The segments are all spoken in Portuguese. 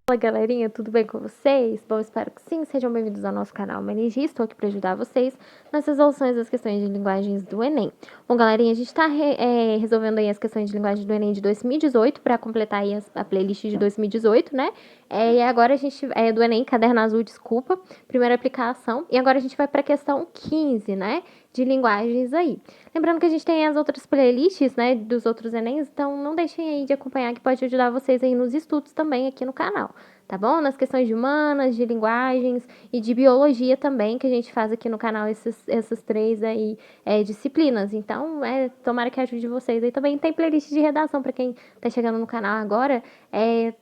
Fala galerinha, tudo bem com vocês? Bom, espero que sim, sejam bem-vindos ao nosso canal Menigi, estou aqui para ajudar vocês nas resoluções das questões de linguagens do Enem. Bom galerinha, a gente está resolvendo aí as questões de linguagem do Enem de 2018 para completar aí a playlist de 2018, né? E agora a gente, do Enem, Caderno Azul, desculpa, primeira aplicação, e agora a gente vai para a questão 15, né? De linguagens aí. Lembrando que a gente tem as outras playlists, né, dos outros Enems, então não deixem aí de acompanhar que pode ajudar vocês aí nos estudos também aqui no canal, tá bom? Nas questões de humanas, de linguagens e de biologia também, que a gente faz aqui no canal essas três aí disciplinas. Então, tomara que ajude vocês aí também. Tem playlist de redação para quem tá chegando no canal agora.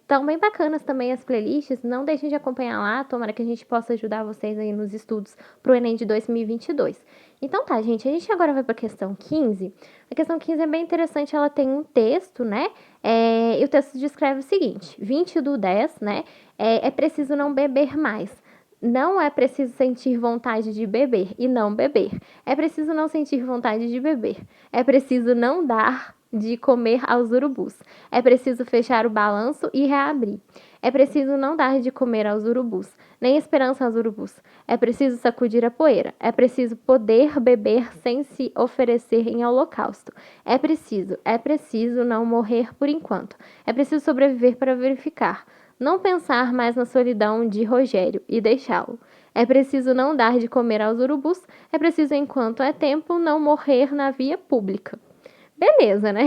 Tão bem bacanas também as playlists, não deixem de acompanhar lá, tomara que a gente possa ajudar vocês aí nos estudos pro Enem de 2022. Então tá, gente, a gente agora vai para a questão 15. A questão 15 é bem interessante, ela tem um texto, né? E o texto descreve o seguinte: 20/10, né? É preciso não beber mais. Não é preciso sentir vontade de beber e não beber. É preciso não sentir vontade de beber. É preciso não dar de comer aos urubus. É preciso fechar o balanço e reabrir. É preciso não dar de comer aos urubus, nem esperança aos urubus. É preciso sacudir a poeira. É preciso poder beber sem se oferecer em holocausto. É preciso não morrer por enquanto. É preciso sobreviver para verificar. Não pensar mais na solidão de Rogério e deixá-lo. É preciso não dar de comer aos urubus. É preciso, enquanto é tempo, não morrer na via pública. Beleza, né?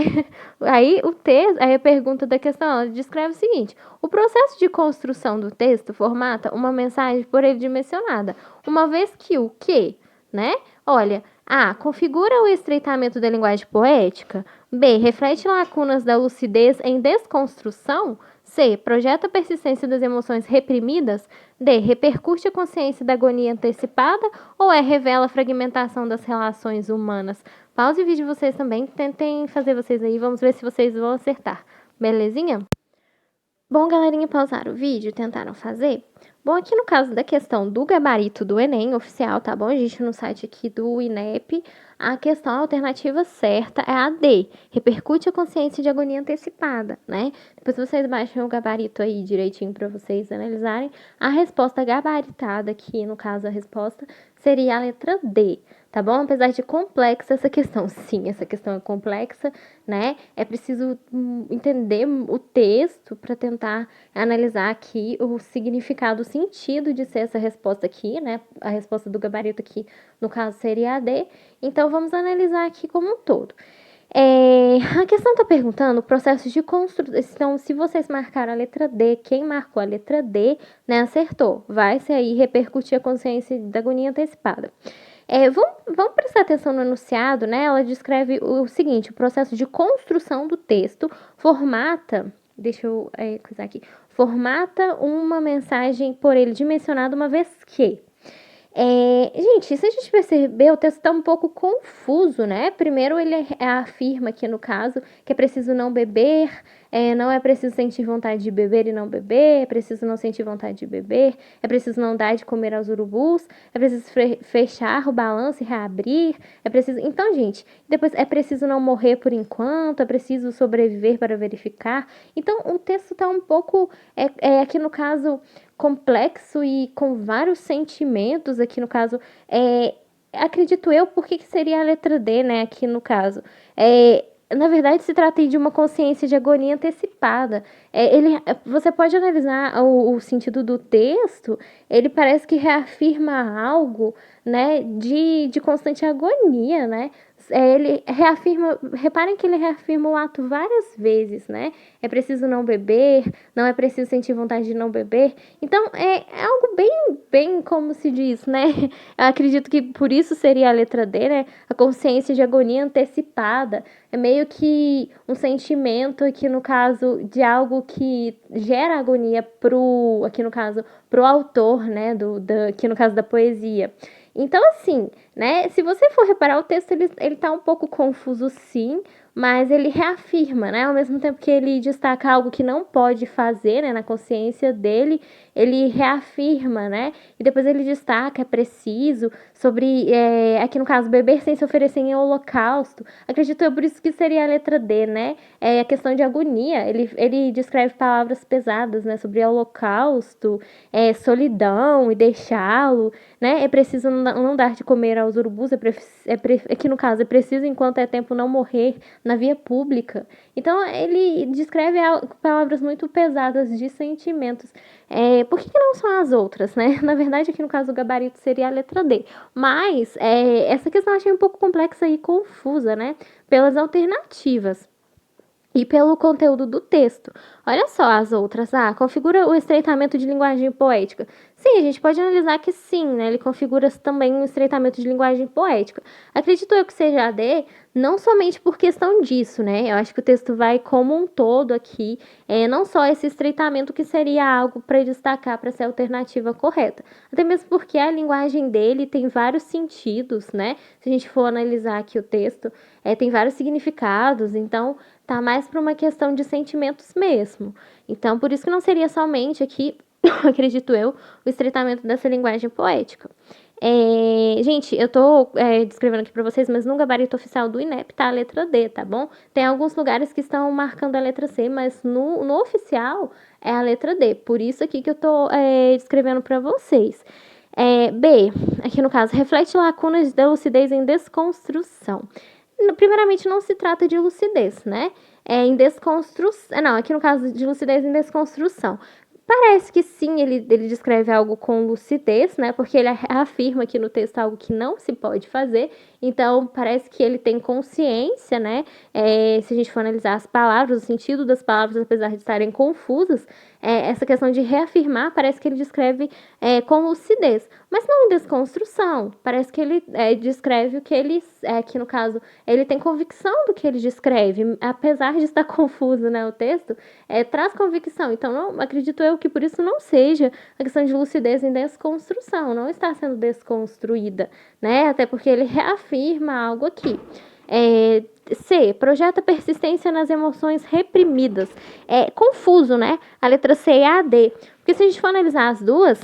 Aí o texto, aí a pergunta da questão, ela descreve o seguinte: o processo de construção do texto formata uma mensagem por ele dimensionada, uma vez que o quê, né? Olha, A. Configura o estreitamento da linguagem poética. B. Reflete lacunas da lucidez em desconstrução. C. Projeta a persistência das emoções reprimidas. D. Repercute a consciência da agonia antecipada. Ou E. Revela a fragmentação das relações humanas. Pause o vídeo vocês também, tentem fazer vocês aí, vamos ver se vocês vão acertar. Belezinha? Bom, galerinha, pausaram o vídeo, tentaram fazer? Bom, aqui no caso da questão do gabarito do Enem oficial, tá bom, gente? No site aqui do INEP, a questão a alternativa certa é a D. Repercute a consciência de agonia antecipada, né? Depois vocês baixam o gabarito aí direitinho para vocês analisarem. A resposta gabaritada aqui, no caso a resposta, seria a letra D, tá bom? Apesar de complexa essa questão, sim, essa questão é complexa, né? É preciso entender o texto para tentar analisar aqui o significado, o sentido de ser essa resposta aqui, né? A resposta do gabarito aqui, no caso, seria a D. Então, vamos analisar aqui como um todo. A questão está perguntando o processo de construção. Então, se vocês marcaram a letra D, quem marcou a letra D, né, acertou. Vai ser aí repercutir a consciência da agonia antecipada. Vamos prestar atenção no enunciado, né? Ela descreve o seguinte: o processo de construção do texto formata, deixa eu coisar aqui, formata uma mensagem por ele dimensionada uma vez que. Gente, se a gente perceber, o texto está um pouco confuso, né? Primeiro ele afirma aqui no caso que é preciso não beber, não é preciso sentir vontade de beber e não beber, é preciso não sentir vontade de beber, é preciso não dar de comer aos urubus, é preciso fechar o balanço e reabrir, é preciso... Então, gente, depois é preciso não morrer por enquanto, é preciso sobreviver para verificar. Então, o texto está um pouco, aqui no caso, complexo e com vários sentimentos, aqui no caso, acredito eu, por que seria a letra D, né, aqui no caso. Na verdade, se trata de uma consciência de agonia antecipada. Você pode analisar o sentido do texto, ele parece que reafirma algo, né, de constante agonia, né? Ele reafirma, reparem que ele reafirma o ato várias vezes, né? É preciso não beber, não é preciso sentir vontade de não beber. Então, é algo bem como se diz, né? Eu acredito que por isso seria a letra D, né? A consciência de agonia antecipada. É meio que um sentimento aqui no caso de algo que gera agonia aqui no caso, pro autor, né? Aqui no caso da poesia. Então, assim, né? Se você for reparar, o texto ele tá um pouco confuso, sim. mas ele reafirma, né? Ao mesmo tempo que ele destaca algo que não pode fazer, né, na consciência dele, ele reafirma, né? E depois ele destaca, é preciso, sobre, aqui no caso, beber sem se oferecer em holocausto. Acredito eu, por isso que seria a letra D, né? É a questão de agonia. Ele descreve palavras pesadas, né? Sobre holocausto, solidão e deixá-lo, né? É preciso não dar de comer aos urubus, aqui no caso, é preciso, enquanto é tempo, não morrer na via pública. Então, ele descreve palavras muito pesadas de sentimentos. Por que não são as outras, né? Na verdade, aqui no caso do gabarito seria a letra D. Mas, essa questão eu achei um pouco complexa e confusa, né? Pelas alternativas e pelo conteúdo do texto. Olha só as outras. Configura o estreitamento de linguagem poética. Sim, a gente pode analisar que sim, né? Ele configura também um estreitamento de linguagem poética. Acredito eu que seja a D, não somente por questão disso, né? Eu acho que o texto vai como um todo aqui, não só esse estreitamento que seria algo para destacar para ser a alternativa correta. Até mesmo porque a linguagem dele tem vários sentidos, né? Se a gente for analisar aqui o texto, tem vários significados, então tá mais para uma questão de sentimentos mesmo. Então, por isso que não seria somente aqui, acredito eu, o estreitamento dessa linguagem poética. Gente, eu tô descrevendo aqui para vocês, mas no gabarito oficial do INEP tá a letra D, tá bom? Tem alguns lugares que estão marcando a letra C, mas no oficial é a letra D. Por isso aqui que eu tô descrevendo para vocês. B, aqui no caso, reflete lacunas da lucidez em desconstrução. Primeiramente, não se trata de lucidez, né? Em desconstrução. Não, aqui no caso de lucidez em desconstrução. Parece que sim, ele descreve algo com lucidez, né? Porque ele afirma aqui no texto algo que não se pode fazer. Então, parece que ele tem consciência, né? Se a gente for analisar as palavras, o sentido das palavras, apesar de estarem confusas, essa questão de reafirmar, parece que ele descreve com lucidez. Mas não em desconstrução. Parece que ele descreve o que ele, aqui no caso, ele tem convicção do que ele descreve. Apesar de estar confuso, né, o texto, traz convicção. Então, não acredito eu que por isso não seja a questão de lucidez em desconstrução. Não está sendo desconstruída, né? Até porque ele reafirma algo aqui. C, projeta persistência nas emoções reprimidas. É confuso, né? A letra C e a D. Porque se a gente for analisar as duas,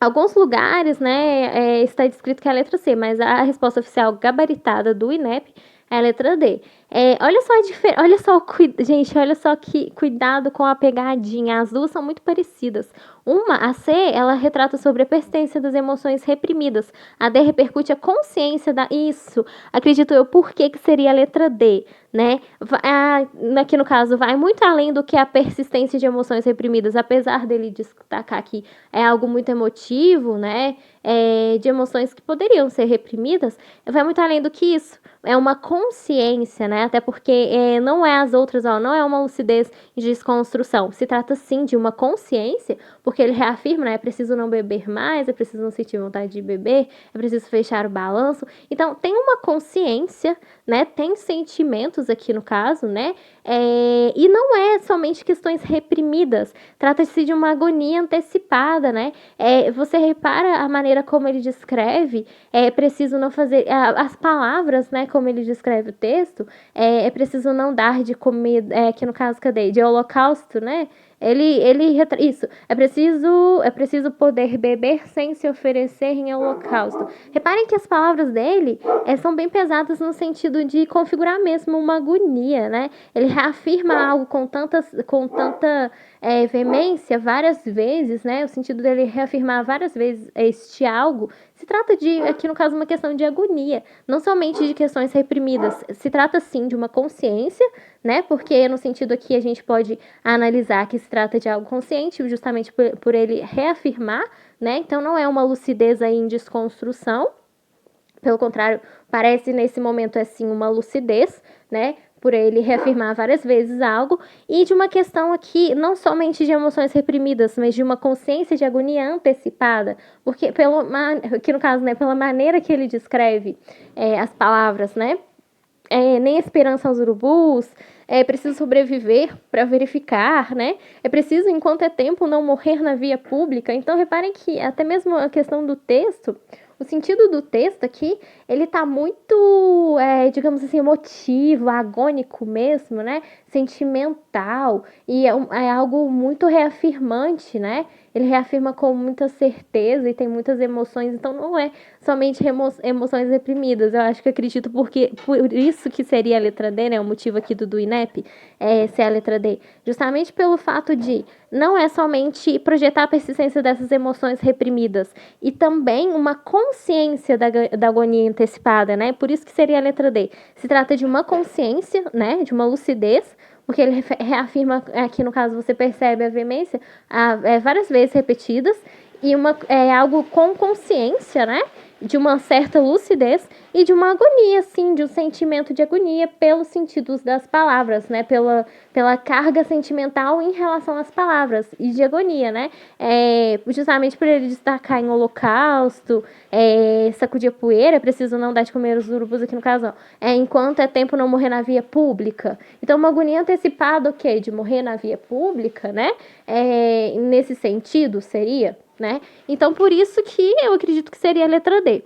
alguns lugares, né, está descrito que é a letra C, mas a resposta oficial gabaritada do INEP é a letra D. Olha só a diferença, gente, olha só que cuidado com a pegadinha, as duas são muito parecidas. A C, ela retrata sobre a persistência das emoções reprimidas. A D repercute a consciência isso. Acredito eu, por que seria a letra D, né? Aqui no caso, vai muito além do que a persistência de emoções reprimidas, apesar dele destacar que é algo muito emotivo, né? De emoções que poderiam ser reprimidas, vai muito além do que isso. É uma consciência, né? Até porque não é as outras, não é uma lucidez de desconstrução. Se trata sim de uma consciência, porque ele reafirma, né? É preciso não beber mais, é preciso não sentir vontade de beber, é preciso fechar o balanço. Então, tem uma consciência, né? Tem sentimentos aqui no caso, né? E não é somente questões reprimidas. Trata-se de uma agonia antecipada, né? Você repara a maneira como ele descreve, é preciso não fazer as palavras, né? Como ele descreve o texto, é preciso não dar de comida, aqui no caso, cadê? De holocausto, né? Isso, é preciso poder beber sem se oferecer em holocausto. Reparem que as palavras dele são bem pesadas no sentido de configurar mesmo uma agonia, né? Ele reafirma algo com tanta veemência várias vezes, né? O sentido dele reafirmar várias vezes este algo. Se trata de, aqui no caso, uma questão de agonia, não somente de questões reprimidas. Se trata sim de uma consciência, né? Porque no sentido aqui a gente pode analisar que se trata de algo consciente, justamente por ele reafirmar, né? Então não é uma lucidez aí em desconstrução. Pelo contrário, parece nesse momento assim uma lucidez, né? Por ele reafirmar várias vezes algo, e de uma questão aqui, não somente de emoções reprimidas, mas de uma consciência de agonia antecipada, porque, aqui no caso, né, pela maneira que ele descreve as palavras, né, nem esperança aos urubus, é preciso sobreviver para verificar, né, é preciso, enquanto é tempo, não morrer na via pública. Então, reparem que até mesmo a questão do texto, o sentido do texto aqui, ele tá muito, digamos assim, emotivo, agônico mesmo, né? Sentimental, e é algo muito reafirmante, né? Ele reafirma com muita certeza e tem muitas emoções, então não é somente emoções reprimidas. Eu acho que acredito porque por isso que seria a letra D, né? O motivo aqui do INEP ser a letra D. Justamente pelo fato de não é somente projetar a persistência dessas emoções reprimidas, e também uma consciência da agonia antecipada, né? Por isso que seria a letra D. Se trata de uma consciência, né? De uma lucidez, porque ele reafirma, aqui no caso você percebe a veemência várias vezes repetidas, e algo com consciência, né? De uma certa lucidez e de uma agonia, sim, de um sentimento de agonia pelos sentidos das palavras, né? Pela carga sentimental em relação às palavras e de agonia, né? Justamente por ele destacar em holocausto, sacudir a poeira, preciso não dar de comer os urubus aqui no caso, enquanto é tempo não morrer na via pública. Então, uma agonia antecipada, ok, de morrer na via pública, né? Nesse sentido, seria, né? Então, por isso que eu acredito que seria a letra D.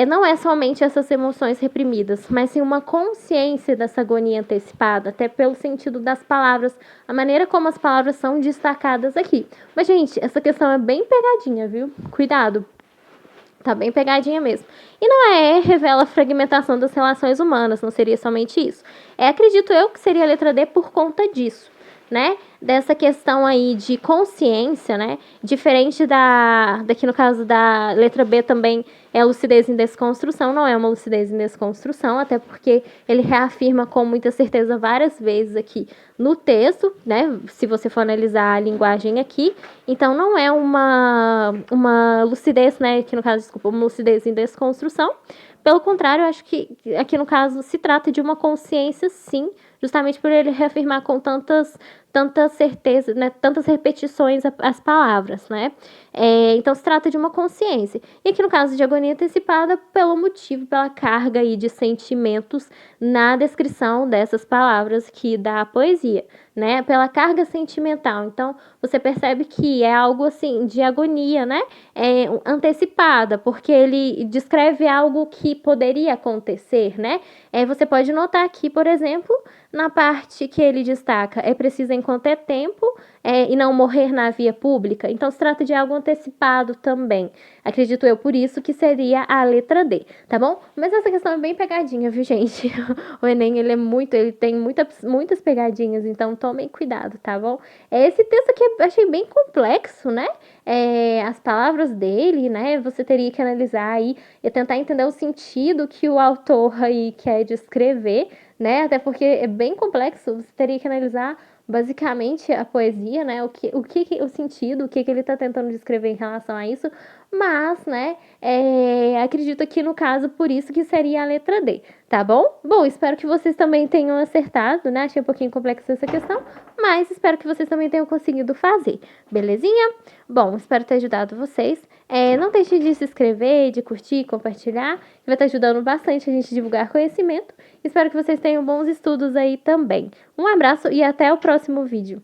Não é somente essas emoções reprimidas, mas sim uma consciência dessa agonia antecipada, até pelo sentido das palavras, a maneira como as palavras são destacadas aqui. Mas, gente, essa questão é bem pegadinha, viu? Cuidado. Tá bem pegadinha mesmo. E não revela a fragmentação das relações humanas, não seria somente isso. Acredito eu que seria a letra D por conta disso, né? Dessa questão aí de consciência, né? Diferente daqui no caso da letra B também é lucidez em desconstrução, não é uma lucidez em desconstrução, até porque ele reafirma com muita certeza várias vezes aqui no texto, né? Se você for analisar a linguagem aqui, então não é uma lucidez, né? Aqui no caso, desculpa, uma lucidez em desconstrução. Pelo contrário, eu acho que aqui no caso se trata de uma consciência, sim, justamente por ele reafirmar com tanta certeza, né, tantas repetições as palavras, né? Então se trata de uma consciência. E aqui no caso de agonia antecipada, pelo motivo, pela carga aí de sentimentos na descrição dessas palavras que dá a poesia, né? Pela carga sentimental. Então você percebe que é algo assim de agonia, né? Antecipada, porque ele descreve algo que poderia acontecer, né? Você pode notar aqui, por exemplo, na parte que ele destaca, é preciso enquanto é tempo e não morrer na via pública. Então, se trata de algo antecipado também. Acredito eu, por isso, que seria a letra D, tá bom? Mas essa questão é bem pegadinha, viu, gente? O Enem, ele tem muitas pegadinhas, então tomem cuidado, tá bom? Esse texto aqui eu achei bem complexo, né? As palavras dele, né? Você teria que analisar aí e tentar entender o sentido que o autor aí quer descrever, né? Até porque é bem complexo, você teria que analisar basicamente a poesia, né? O sentido, o que ele está tentando descrever em relação a isso, mas, né, acredito que no caso, por isso que seria a letra D, tá bom? Bom, espero que vocês também tenham acertado, né? Achei um pouquinho complexa essa questão, mas espero que vocês também tenham conseguido fazer, belezinha? Bom, espero ter ajudado vocês. Não deixe de se inscrever, de curtir, compartilhar, que vai estar ajudando bastante a gente a divulgar conhecimento. Espero que vocês tenham bons estudos aí também. Um abraço e até o próximo vídeo.